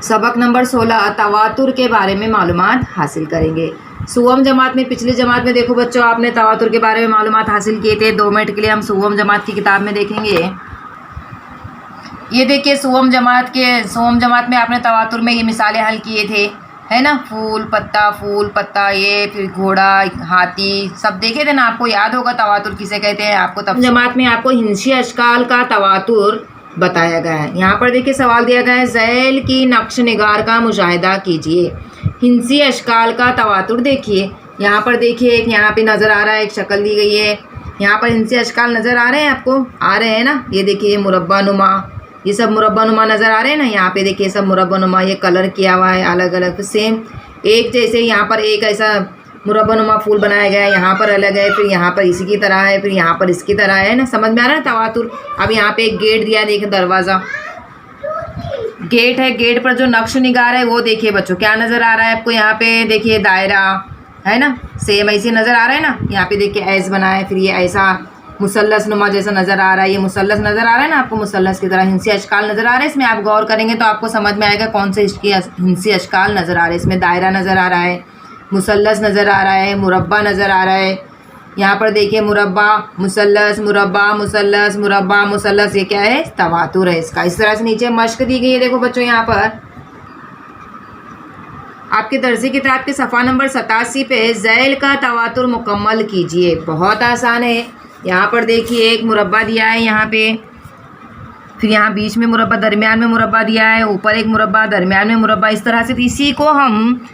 सबक नंबर 16 तवातुर के बारे में मालूमात हासिल करेंगे। सुवम जमात में पिछली जमात में देखो बच्चों आपने तवातुर के बारे में मालूमात हासिल किए थे। 2 मिनट के लिए हम सुवम जमात की किताब में देखेंगे। ये देखिए सुवम जमात में आपने तवातुर में ये मिसालें हल किए थे, है ना। फूल पत्ता ये फिर घोड़ा हाथी सब देखे थे ना। आपको याद होगा तवातुर किसे कहते हैं। आपको तब जमात में आपको हिंसी अशकाल का तवातुर बताया गया है। यहाँ पर देखिए सवाल दिया गया है ज़ैल की नक्श निगार का मुशाहिदा कीजिए। हिंसी अशकाल का तवातुर देखिए। यहाँ पर देखिए एक यहाँ पे नज़र आ रहा है, एक शक्ल दी गई है। यहाँ पर हिंसी अशकाल नज़र आ रहे हैं आपको, आ रहे हैं ना। ये देखिए मुरब्बा नुमा, ये सब मुरब्बा नुमा नज़र आ रहे हैं ना। यहाँ पे देखिए सब मुरब्बा नुमा, ये कलर किया हुआ है अलग अलग सेम एक जैसे। यहाँ पर एक ऐसा मुरब्बा नुमा फूल बनाया गया है, यहाँ पर अलग है, फिर यहाँ पर इसी की तरह है, फिर यहाँ पर इसकी तरह है ना। समझ में आ रहा है तवातुर। अब यहाँ पे एक गेट दिया है, देखिए दरवाज़ा गेट है। गेट पर जो नक्श निगार है वो देखिए बच्चों क्या नज़र आ रहा है आपको। यहाँ पे देखिए दायरा है ना, सेम ऐसे नज़र आ रहा है ना। यहाँ पे देखिए ऐस बना है, फिर ये ऐसा मुसल्लस नुमा जैसा नज़र आ रहा है। ये मुसल्लस नज़र आ रहा है ना आपको, मुसल्लस की तरह हिंसी अशकाल नज़र आ रहा है। इसमें आप गौर करेंगे तो आपको समझ में आएगा कौन से इसकी हिंसी अशकाल नज़र आ रहे हैं। इसमें दायरा नज़र आ रहा है, मुसल्लस नज़र आ रहा है, मुरब्बा नज़र आ रहा है। यहाँ पर देखिए मुरब्बा मुसल्लस मुरब्बा मुसल्लस मुरब्बा मुसल्लस, ये क्या है तवातुर है इसका। इस तरह से नीचे मश्क दी गई है। देखो बच्चों यहाँ पर आपके दर्सी किताब के सफ़ा नंबर 87 पे ज़ैल का तवातुर मुकम्मल कीजिए। बहुत आसान है। यहाँ पर देखिए एक मुरब्बा दिया है यहाँ पे, फिर यहाँ बीच में मुरब्बा, दरमियान में मुरब्बा दिया है, ऊपर एक मुरब्बा, दरमियान में मुरब्बा। इस तरह से इसी को हम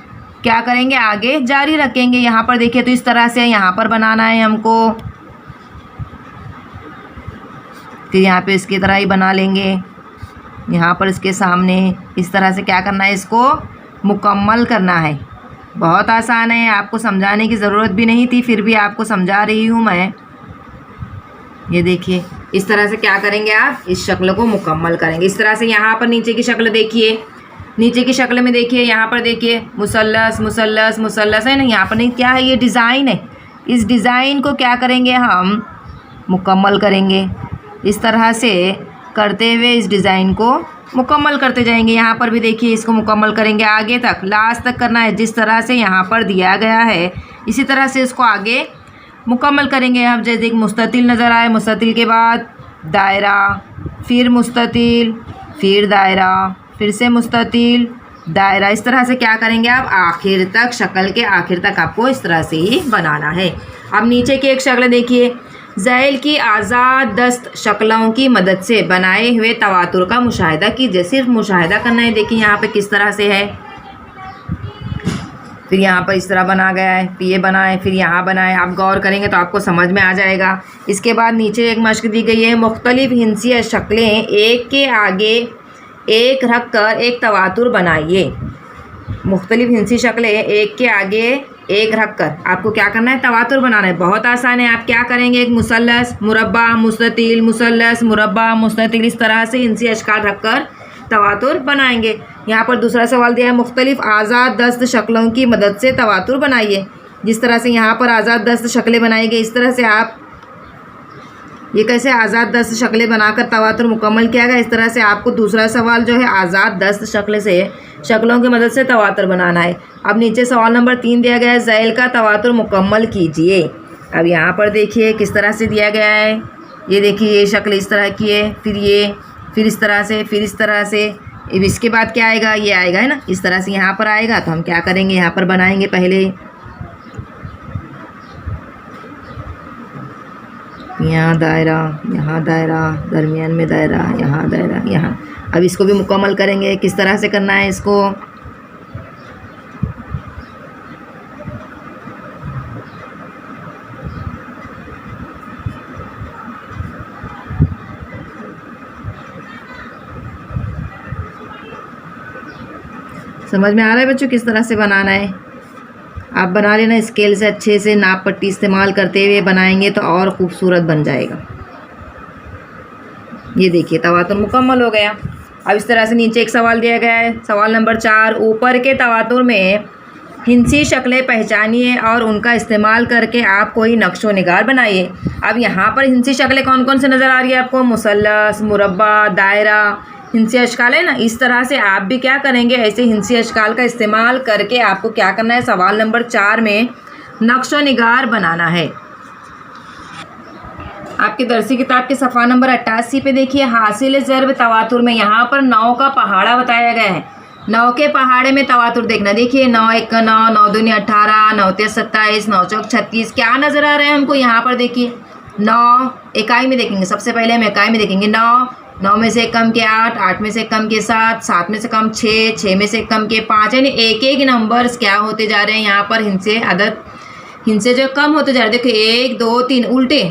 क्या करेंगे आगे जारी रखेंगे। यहाँ पर देखिए तो इस तरह से यहाँ पर बनाना है हमको, फिर यहाँ पे इसकी तरह ही बना लेंगे। यहाँ पर इसके सामने इस तरह से क्या करना है, इसको मुकम्मल करना है। बहुत आसान है, आपको समझाने की ज़रूरत भी नहीं थी, फिर भी आपको समझा रही हूँ मैं। ये देखिए इस तरह से क्या करेंगे आप इस शक्ल को मुकम्मल करेंगे। इस तरह से यहाँ पर नीचे की शक्ल देखिए, नीचे की शक्ल में देखिए यहाँ पर देखिए मुसल्लस मुसल्लस मुसल्लस है ना। यहाँ पर नहीं क्या है, ये डिज़ाइन है। इस डिज़ाइन को क्या करेंगे हम मुकम्मल करेंगे। इस तरह से करते हुए इस डिज़ाइन को मुकम्मल करते जाएंगे। यहाँ पर भी देखिए इसको मुकम्मल करेंगे आगे तक, लास्ट तक करना है। जिस तरह से यहाँ पर दिया गया है इसी तरह से इसको आगे मुकम्मल करेंगे। हम जैसे एक मुस्ततिल नज़र आए, मुस्ततिल के बाद दायरा, फिर मुस्ततिल, फिर दायरा, फिर से मुस्ततिल, दायरा। इस तरह से क्या करेंगे आप आखिर तक, शक्ल के आखिर तक आपको इस तरह से ही बनाना है। अब नीचे की एक शक्ल देखिए, ज़ैल की आज़ाद दस्त शक्लों की मदद से बनाए हुए तवातुर का मुशाहिदा कीजिए। सिर्फ मुशाहिदा करना है। देखिए यहाँ पे किस तरह से है, फिर यहाँ पर इस तरह बना गया है, फिर ये बना है, फिर यहाँ बना है। आप गौर करेंगे तो आपको समझ में आ जाएगा। इसके बाद नीचे एक मश्क दी गई है, मुख्तलिफ हिंसी शक्लें एक के आगे एक रख कर एक तवातुर बनाइए। मुख्तलिफ हिंसी शक्लें एक के आगे एक रख कर आपको क्या करना है तवातुर बनाना है। बहुत आसान है। आप क्या करेंगे, एक मुसल्लस मुरब्बा मुस्ततिल मुसल्लस मुरब्बा मुस्ततिल, इस तरह से हिंसी अशकाल रख कर तवातुर बनाएंगे। यहाँ पर दूसरा सवाल दिया है मुख्तलिफ आज़ाद दस्त शक्लों की मदद से तवातुर बनाइए। जिस तरह से यहाँ पर आज़ाद दस्त शक्लें बनाई गई, इस तरह से आप ये कैसे आज़ाद दस्त शक्लें बनाकर तवातुर मुकम्मल किया गया। इस तरह से आपको दूसरा सवाल जो है आज़ाद दस्त शक्लों की मदद से तवातुर बनाना है। अब नीचे सवाल नंबर 3 दिया गया है ज़ैल का तवातुर मुकम्मल कीजिए। अब यहाँ पर देखिए किस तरह से दिया गया है। ये देखिए ये शक्ल इस तरह की है, फिर ये, फिर इस तरह से, फिर इस तरह से। अब इसके बाद क्या आएगा, ये आएगा है ना। इस तरह से यहाँ पर आएगा तो हम क्या करेंगे, यहाँ पर बनाएंगे पहले, यहाँ दायरा, दरमियान में दायरा, यहाँ दायरा, यहाँ। अब इसको भी मुकम्मल करेंगे। किस तरह से करना है इसको, समझ में आ रहा है बच्चों किस तरह से बनाना है। आप बना लेना स्केल से, अच्छे से नाप पट्टी इस्तेमाल करते हुए बनाएंगे तो और ख़ूबसूरत बन जाएगा। ये देखिए तवातुर मुकम्मल हो गया। अब इस तरह से नीचे एक सवाल दिया गया है, सवाल नंबर 4, ऊपर के तवातुर में हिंसी शक्लें पहचानिए और उनका इस्तेमाल करके आप कोई नक्शो निगार बनाइए। अब यहाँ पर हिंसी शक्लें कौन कौन से नज़र आ रही है आपको, मुसल्लस मुरब्बा दायरा, हिंसी अशकाल है ना, इस तरह से आप भी क्या करेंगे, ऐसे हिंसी अशकाल का इस्तेमाल करके आपको क्या करना है, सवाल नंबर 4 में नक्शा निगार बनाना है। आपके दरसी किताब के सफ़ा नंबर 88 पे देखिए, हासिल ज़र्ब तवातुर में यहाँ पर 9 का पहाड़ा बताया गया है। 9 के पहाड़े में तवातुर देखना। देखिए 9 1 का 9, 9 दूनी 18, 9 3 27, 9 चौक 36। क्या नज़र आ रहा है हमको यहाँ पर? देखिए 9 इकाई में देखेंगे, सबसे पहले हम इकाई में देखेंगे। 9 में से कम के 8, 8 में से कम के 7, 7 में से कम 6, 6 में से कम के 5, यानी एक एक नंबर्स क्या होते जा रहे हैं यहाँ पर, हिंसे जो कम होते जा रहे हैं। देखो 1 2 3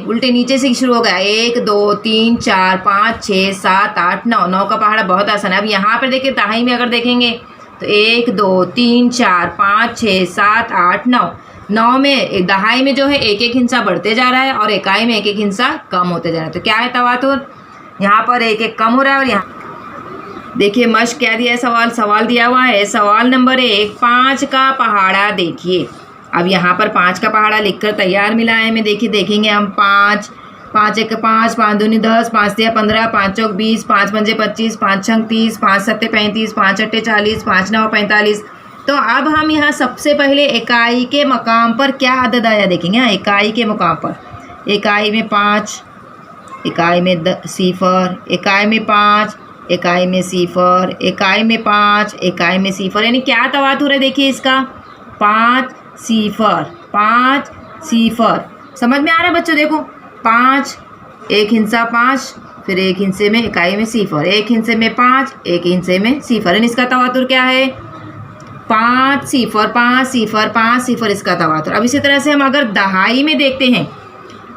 उल्टे नीचे से शुरू हो गया। 1 2 3 4 5 6 7 8 9। 9 का पहाड़ा बहुत आसान है। अब यहाँ पर देखिए दहाई में अगर देखेंगे तो 1 2 3 4 5 6 7 8 9। 9 में दहाई में जो है एक एक हिंसा बढ़ते जा रहा है और इकाई में एक एक हिंसा कम होते जा रहा है। तो क्या है तवातुर? यहाँ पर एक एक कम हो रहा है। और यहाँ देखिए मश्क क्या दिया है, सवाल दिया हुआ है। सवाल नंबर 1, 5 का पहाड़ा देखिए। अब यहाँ पर 5 का पहाड़ा लिखकर तैयार मिला है हमें। देखिए देखेंगे हम 5 1 5, 5 दूनी 10, 5 3 15, 5 चौक 20, 5 पंजे 25, 5 छंग 30, 5 सत्ते 35, 5 अट्ठे 40, 5 9 45। तो अब हम यहाँ सबसे पहले इकाई के मकाम पर क्या अदद आया देखेंगे। हाँ, इकाई के मकाम पर इकाई में 5, इकाई में 0, इकाई में 5, इकाई में 0, इकाई में 5, इकाई में 0, यानी क्या तवातुर है देखिए इसका, 5 0 5 0। समझ में आ रहा है बच्चों? देखो 5, एक हिंसा 5, फिर एक हिंसे में इकाई में 0, एक हिंसे में 5, एक हिंसे में 0, यानी इसका तवातुर क्या है, 5 0 5 0 5 0 इसका तवातुर। अब इसी तरह से हम अगर दहाई में देखते हैं,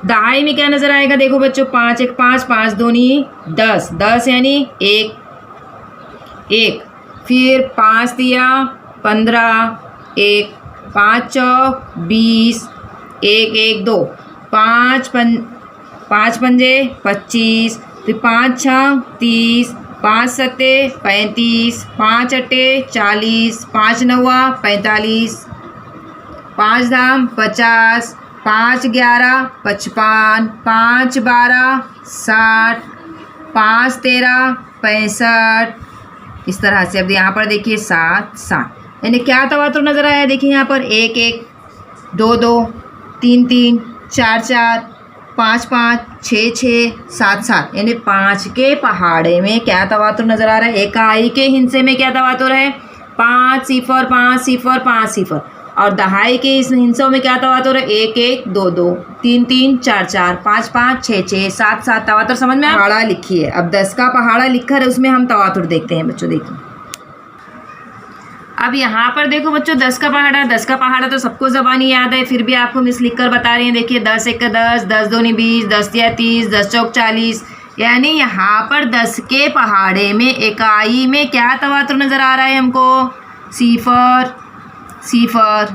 दहाई में क्या नज़र आएगा? देखो बच्चों 5 1 5, 5 दूनी 10, 10 यानी 1, फिर 5 दिया 15, 1, 5 चौक 20, 1 1 2, 5 पंजे 25, फिर 5 छः 30, 5 सत्ते 35, 5 अट्ठे 40, 5 नौवा 45, 5 धाम 50, 5 11 55, 5 12 60, 5 13 65। इस तरह से अब यहाँ पर देखिए 7 7, यानी क्या तवातुर नज़र आया? देखिए यहाँ पर 1 1 2 2 3 3 4 4 5 5 6 6 7 7, यानी 5 के पहाड़े में क्या तवातुर नज़र आ रहा है? इकाई के हिंसे में क्या तवातुर है? 5 0 5 0 5 0। और दहाई के इस हिंसों में क्या तवातुर है? 1 1 2 2 3 3 4 4 5 5 6 6 7 7। तवातुर समझ में? पहाड़ा लिखिए। अब 10 का पहाड़ा लिखकर उसमें हम तवातुर देखते हैं बच्चों। देखिए अब यहाँ पर देखो बच्चों 10 का पहाड़ा तो सबको ज़बानी याद है, फिर भी आपको मिस लिख कर बता रही हैं। देखिए 10 1 10, 10 दूनी 20, 10 3 30, 10 चौक 40, यानी यहाँ पर 10 के पहाड़े में इकाई में क्या तवातुर नज़र आ रहा है हमको? 0 0।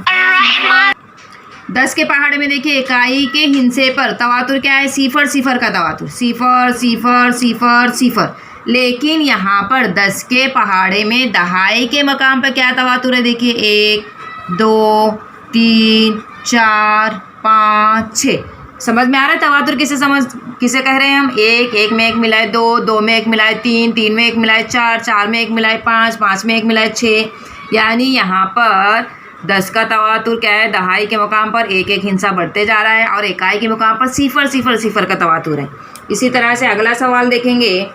10 के पहाड़े में देखिए इकाई के हिंसे पर तवातुर क्या है? 0 0 का तवातुर, 0 0 0 0। लेकिन यहाँ पर 10 के पहाड़े में दहाई के मकाम पर क्या तवातुर है? देखिए 1 2 3 4 5 6। समझ में आ रहा है तवातुर किसे कह रहे हैं हम? 1 1 में 1 मिलाए 2, 2 में 1 मिलाए 3, 3 में 1 मिलाए 4, 4 में 1 मिलाए 5, 5 में 1 मिलाए 6। यानी यहाँ पर 10 का तवातुर क्या है? दहाई के मकाम पर एक एक हिंसा बढ़ते जा रहा है और इकाई के मकाम पर 0 0 0 का तवातुर है। इसी तरह से अगला सवाल देखेंगे,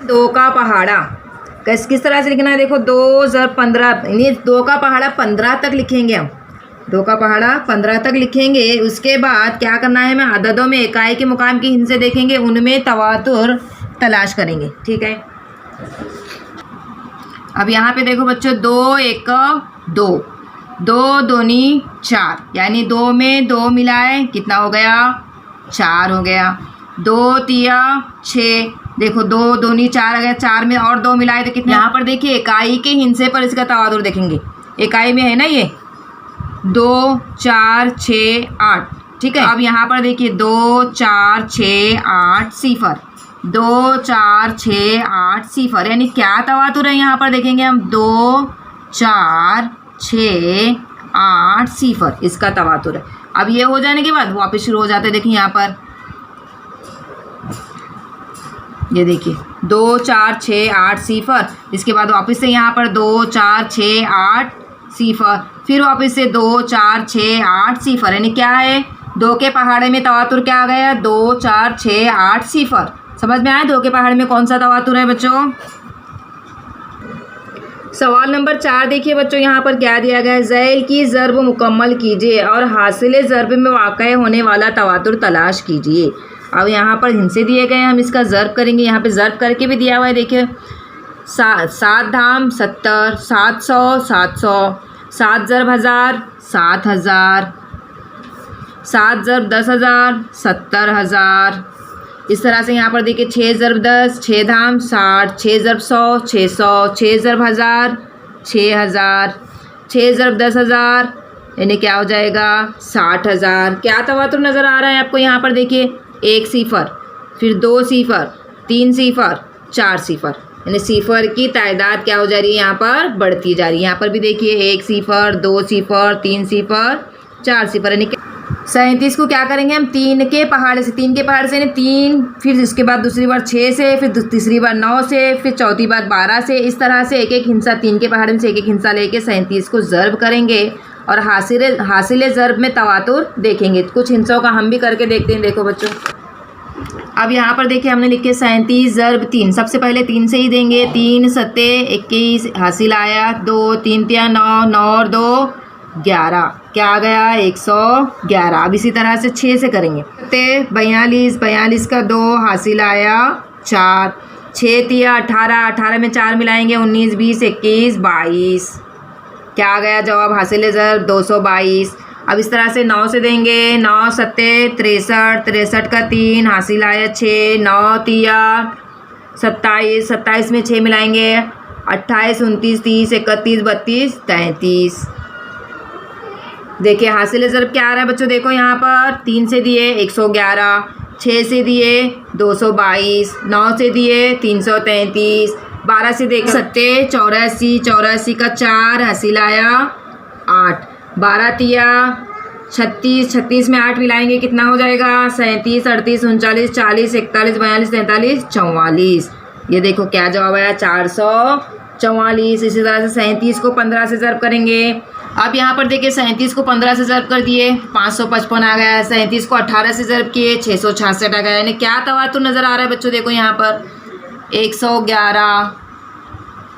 2 का पहाड़ा किस तरह से लिखना है? देखो 2 + 15, यानी 2 का पहाड़ा 15 तक लिखेंगे हम। 2 का पहाड़ा 15 तक लिखेंगे। उसके बाद क्या करना है? हमें अददों में इकाई के मुकाम की हिंसे देखेंगे, उनमें तवातुर तलाश करेंगे। ठीक है। अब यहाँ पे देखो बच्चों 2 1 2, 2 दूनी 4, यानी 2 में 2 मिलाए कितना हो गया? 4 हो गया। 2 3 6, देखो 2 दूनी 4 आ गया, 4 में और 2 मिलाए तो कितना? यहाँ पर देखिए इकाई के हिंसे पर इसका तवातुर देखेंगे। इकाई में है ना ये 2 4 6 8, ठीक है। अब यहाँ पर देखिए 2 4 6 8 0, 2 4 6 8 0, यानी क्या तवातुर है? यहाँ पर देखेंगे हम 2 4 6 8 0 इसका तवातुर है। अब ये हो जाने के बाद वापस शुरू हो जाते हैं। देखिए यहाँ पर ये देखिए 2 4 6 8 सिफर, इसके बाद वापस से यहाँ पर 2 4 6 8 सिफर, फिर वापस से 2 4 6 8 सिफर, यानी क्या है 2 के पहाड़े में तवातुर क्या आ गया 2 4 6 8 सिफर। समझ में आया 2 के पहाड़े में कौन सा तवातुर है बच्चों। सवाल नंबर 4 देखिए बच्चों, यहाँ पर क्या दिया गया है, ज़ैल की ज़र्ब मुकम्मल कीजिए और हासिल ज़र्ब में वाक़ होने वाला तवातुर तलाश कीजिए। अब यहाँ पर हिंसे दिए गए हैं, हम इसका ज़र्ब करेंगे। यहाँ पे ज़र्ब करके भी दिया हुआ है, देखिए 7 धाम 70, 700 700, 7 ज़र्ब 1000 7000, 7 ज़र्ब 10,000 70,000। इस तरह से यहाँ पर देखिए 6 ज़र्ब 10 6 धाम 60, 6 ज़र्ब 100 600, 6 ज़र्ब 1000 6000, 6 ज़र्ब 10,000 यानी क्या हो जाएगा 60,000। क्या तवातुर नज़र आ रहा है आपको, यहाँ पर देखिए 1 सिफर, फिर 2 सिफर, 3 सिफर, 4 सिफर, यानी सिफर की तादाद क्या हो जा रही है यहाँ पर बढ़ती जा रही है। यहाँ पर भी देखिए 1 सिफर 2 सिफर 3 सिफर 4 सिफर, यानी 37 को क्या करेंगे हम 3 के पहाड़े से, 3 के पहाड़ से यानी 3, फिर उसके बाद दूसरी बार 6 से, फिर तीसरी बार 9 से, फिर चौथी बार 12 से, इस तरह से एक एक हिस्सा 3 के पहाड़े में से एक एक हिस्सा लेके 37 को ज़र्ब करेंगे और हासिल ज़र्ब में तवातुर देखेंगे। कुछ हिस्सों का हम भी करके देखते हैं। देखो बच्चों, अब यहाँ पर देखिए हमने लिखे 37 ज़र्ब 3, सबसे पहले 3 से ही देंगे। 3 सत्ते 21 हासिल आया 2, 3 तिया 9, 9 और 2 11, क्या आ गया 111। अब इसी तरह से 6 से करेंगे। 42 42 का 2 हासिल आया 4, 6 तिया 18 18 में 4 मिलाएंगे 19 20 21 22, क्या आ गया जवाब हासिल ज़र्ब 222। अब इस तरह से 9 से देंगे। 9 सत्ते 63 63 का 3 हासिल आया 6, 9 तिया 27 27 में 6 मिलाएंगे 28 29 30 31 32 33। देखिए हासिल ज़र्ब क्या आ रहा है बच्चों, देखो यहाँ पर 3 से दिए 111, 6 से दिए 222, 9 से दिए 333, 12 से देख सत्ते 84 84 का 4 हासिल आया 8, 12 तिया 36 36 में 8 मिलाएंगे कितना हो जाएगा 37 38 39 40 41 42 43 44। ये देखो क्या जवाब आया 444। इसी तरह से 37 को 15 से ज़र्ब करेंगे। अब यहाँ पर देखिए 37 को 15 से ज़र्ब कर दिए 555 आ गया। 37 को 18 से ज़र्ब किए 666 आ गया। यानी क्या तवातुर नज़र आ रहा है बच्चों, देखो यहाँ पर 111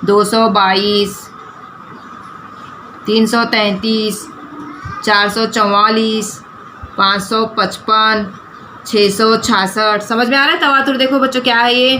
222 333 444 555 666। समझ में आ रहा है तवातुर। देखो बच्चों क्या है ये